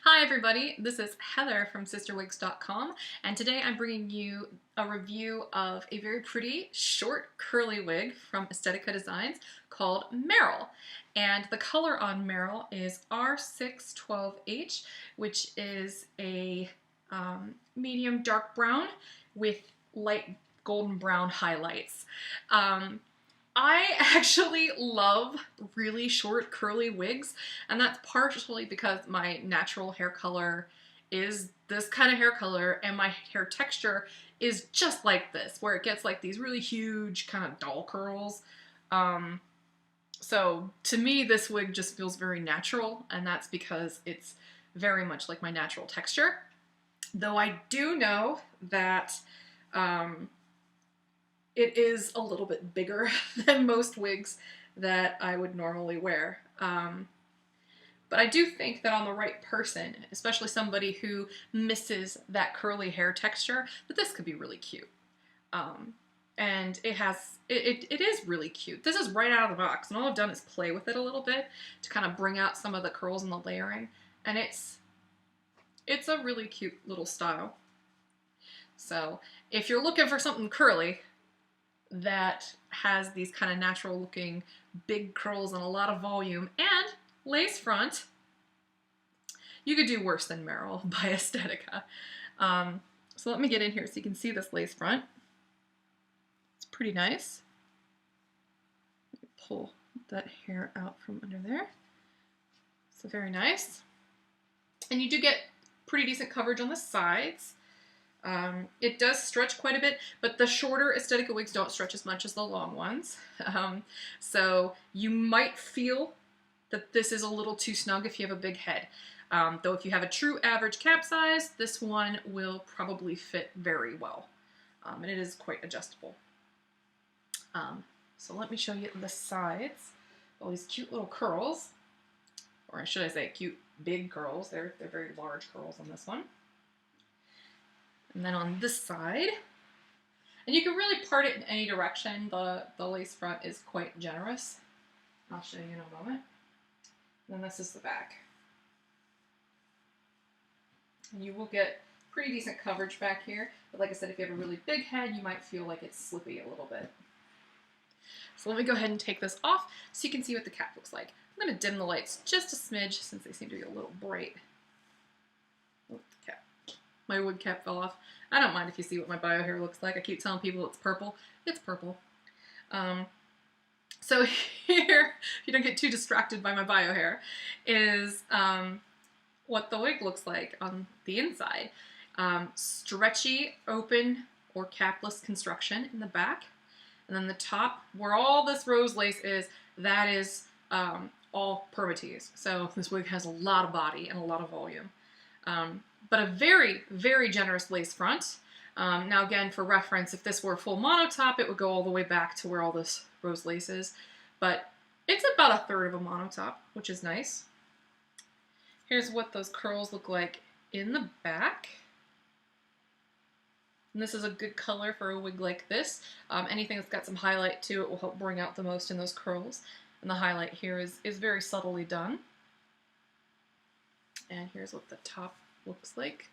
Hi everybody, this is Heather from CysterWigs.com, and today I'm bringing you a review of a very pretty short curly wig from Estetica Designs called Meryl. And the color on Meryl is R612H, which is a medium dark brown with light golden brown highlights. I actually love really short curly wigs, and that's partially because my natural hair color is this kind of hair color and my hair texture is just like this, where it gets like these really huge kind of doll curls. So to me this wig just feels very natural, and that's because it's very much like my natural texture. Though I do know that it is a little bit bigger than most wigs that I would normally wear. But I do think that on the right person, especially somebody who misses that curly hair texture, that this could be really cute. And it is really cute. This is right out of the box, and all I've done is play with it a little bit to kind of bring out some of the curls and the layering, and it's a really cute little style. So if you're looking for something curly that has these kind of natural looking big curls and a lot of volume and lace front, you could do worse than Meryl by Estetica. So let me get in here so you can see this lace front. It's pretty nice. Let me pull that hair out from under there. So very nice. And you do get pretty decent coverage on the sides. It does stretch quite a bit, but the shorter Estetica wigs don't stretch as much as the long ones. So you might feel that this is a little too snug if you have a big head. Though if you have a true average cap size, this one will probably fit very well. And it is quite adjustable. So let me show you the sides. All these cute little curls, or should I say cute big curls. They're very large curls on this one. And then on this side, and you can really part it in any direction. The lace front is quite generous. I'll show you in a moment. And then this is the back. And you will get pretty decent coverage back here. But like I said, if you have a really big head, you might feel like it's slippy a little bit. So let me go ahead and take this off so you can see what the cap looks like. I'm going to dim the lights just a smidge since they seem to be a little bright. Oh, the cap. My wig cap fell off. I don't mind if you see what my bio hair looks like. I keep telling people it's purple. It's purple. So here, if you don't get too distracted by my bio hair, is what the wig looks like on the inside. Stretchy, open, or capless construction in the back. And then the top, where all this rose lace is, that is all permatease. So this wig has a lot of body and a lot of volume. But a very, very generous lace front. Now again, for reference, if this were a full monotop, it would go all the way back to where all this rose lace is. But it's about a third of a monotop, which is nice. Here's what those curls look like in the back. And this is a good color for a wig like this. Anything that's got some highlight to it will help bring out the most in those curls. And the highlight here is very subtly done. And here's what the top looks like.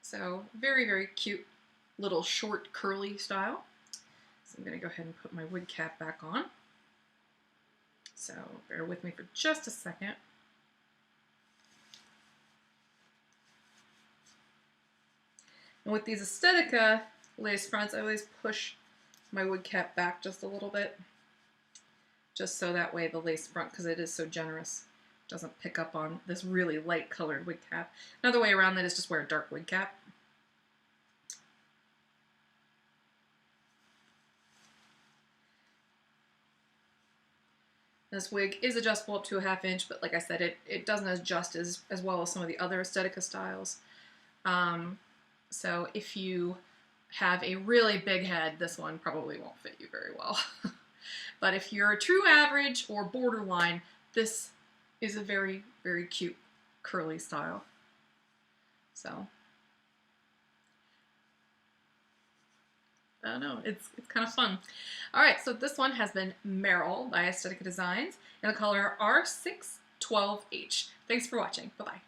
So very, very cute little short curly style. So I'm going to go ahead and put my wig cap back on. So bear with me for just a second. And with these Estetica lace fronts, I always push my wig cap back just a little bit, just so that way the lace front, because it is so generous, doesn't pick up on this really light colored wig cap. Another way around that is just wear a dark wig cap. This wig is adjustable up to a 1/2 inch, but like I said, it doesn't adjust as well as some of the other Estetica styles. So if you have a really big head, this one probably won't fit you very well. But if you're a true average or borderline, this is a very, very cute curly style. So I don't know, it's kind of fun. All right, so this one has been Meryl by Estetica Designs in the color R612H. Thanks for watching. Bye-bye.